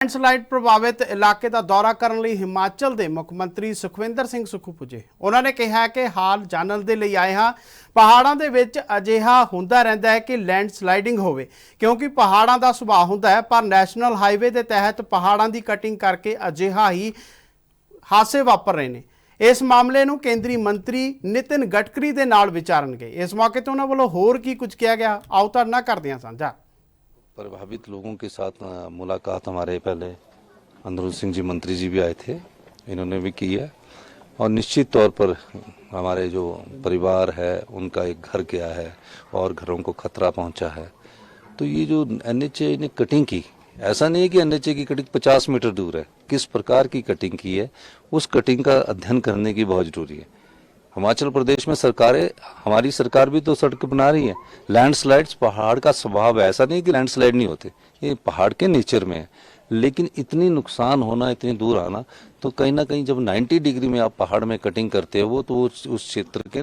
Landslide प्रभावित इलाके का दौरा करने ਲਈ हिमाचल के मुख्य मंत्री सुखविंदर सिंह सुक्खू पुजे। उन्होंने कहा कि हाल जानने के लिए आए हाँ, पहाड़ों के विच अजिहा होंदा रहिंदा है कि लैंडस्लाइडिंग होवे, क्योंकि पहाड़ों का सुभाव होंदा है, पर नैशनल हाईवे के तहत पहाड़ों की कटिंग करके अजिहा ही हादसे वापर रहे हैं। इस मामले नूं केंद्रीय मंत्री नितिन गडकरी के नाल विचारनगे। इस मौके पर उन्होंने वालों होर की कुछ किया गया, आओ तुहाडे नाल करदे हां साझा। प्रभावित लोगों के साथ मुलाकात हमारे पहले अंदरुल सिंह जी मंत्री जी भी आए थे, इन्होंने भी की है। और निश्चित तौर पर हमारे जो परिवार है उनका एक घर गया है और घरों को खतरा पहुंचा है। तो ये जो एनएचए ने कटिंग की, ऐसा नहीं है कि एनएचए की कटिंग 50 मीटर दूर है, किस प्रकार की कटिंग की है उस कटिंग का अध्ययन करने की बहुत जरूरी है। हिमाचल प्रदेश में सरकारें, हमारी सरकार भी तो सड़क बना रही है। लैंडस्लाइड्स पहाड़ का स्वभाव है, ऐसा नहीं कि लैंडस्लाइड नहीं होते, ये पहाड़ के नेचर में है। लेकिन इतनी नुकसान होना, इतनी दूर आना, तो कहीं ना कहीं जब 90 डिग्री में आप पहाड़ में कटिंग करते हो तो उस क्षेत्र के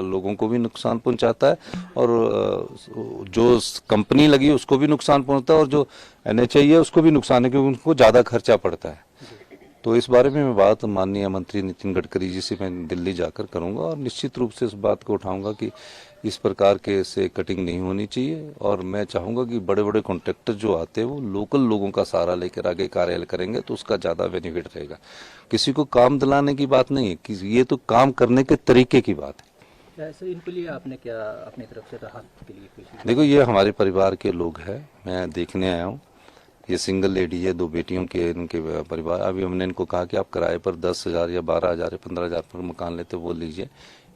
लोगों को भी नुकसान पहुंचाता है और जो कंपनी लगी उसको भी नुकसान पहुंचता है और जो एनएचए है उसको भी नुकसान है, क्योंकि उनको ज़्यादा खर्चा पड़ता है। तो इस बारे में मैं बात माननीय मंत्री नितिन गडकरी जी से मैं दिल्ली जाकर करूंगा और निश्चित रूप से इस बात को उठाऊंगा कि इस प्रकार के से कटिंग नहीं होनी चाहिए। और मैं चाहूंगा कि बड़े बड़े कॉन्ट्रैक्टर जो आते हैं वो लोकल लोगों का सहारा लेकर आगे कार्य करेंगे तो उसका ज़्यादा बेनिफिट रहेगा। किसी को काम दिलाने की बात नहीं है, कि ये तो काम करने के तरीके की बात है। सर, इनके लिए आपने क्या अपनी तरफ से राहत के लिए कुछ? देखो, ये हमारे परिवार के लोग हैं, मैं देखने आया हूँ। ये सिंगल लेडी है, 2 बेटियों के इनके परिवार। अभी हमने इनको कहा कि आप किराए पर 10,000 या 12,000 या 15,000 पर मकान लेते वो लीजिए।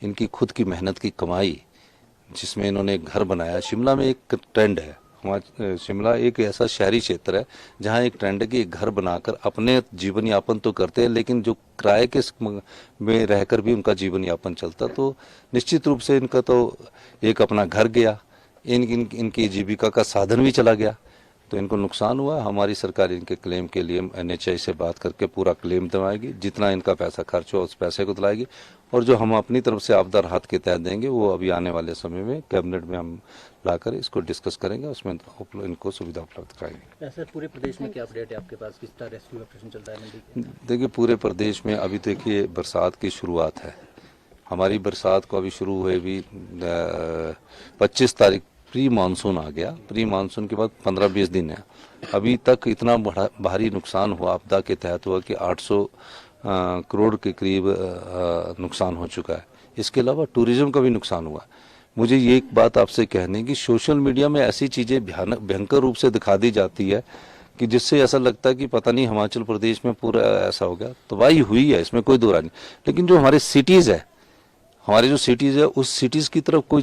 इनकी खुद की मेहनत की कमाई जिसमें इन्होंने एक घर बनाया। शिमला में एक ट्रेंड है, हमारा शिमला एक ऐसा शहरी क्षेत्र है जहाँ एक ट्रेंड है कि एक घर बनाकर अपने जीवन यापन तो करते हैं, लेकिन जो किराए के में रहकर भी उनका जीवन यापन चलता। तो निश्चित रूप से इनका तो एक अपना घर गया, इनकी जीविका का साधन भी चला गया, तो इनको नुकसान हुआ। हमारी सरकार इनके क्लेम के लिए एनएचए से बात करके पूरा क्लेम दिलाएगी, जितना इनका पैसा खर्च हो उस पैसे को दिलाएगी। और जो हम अपनी तरफ से आपदा राहत के तहत देंगे वो अभी आने वाले समय में कैबिनेट में हम लाकर इसको डिस्कस करेंगे, उसमें इनको सुविधा उपलब्ध कराएंगे। सर, पूरे प्रदेश में क्या अपडेट है आपके पास, किस तरह रेस्क्यू ऑपरेशन चल रहा है मंडी? देखिए, पूरे प्रदेश में अभी देखिए बरसात की शुरुआत है। हमारी बरसात को अभी शुरू हुए भी 25 तारीख प्री मानसून आ गया। प्री मानसून के बाद 15-20 दिन है। अभी तक इतना भारी नुकसान हुआ, आपदा के तहत हुआ कि 800 करोड़ के करीब नुकसान हो चुका है। इसके अलावा टूरिज्म का भी नुकसान हुआ। मुझे ये एक बात आपसे कहनी कि सोशल मीडिया में ऐसी चीज़ें भयंकर रूप से दिखा दी जाती है कि जिससे ऐसा लगता है कि पता नहीं हिमाचल प्रदेश में पूरा ऐसा हो गया। तबाही हुई है, इसमें कोई दो राय नहीं, लेकिन जो हमारे सिटीज़ है, हमारे जो सिटीज़ है उस सिटीज़ की तरफ कोई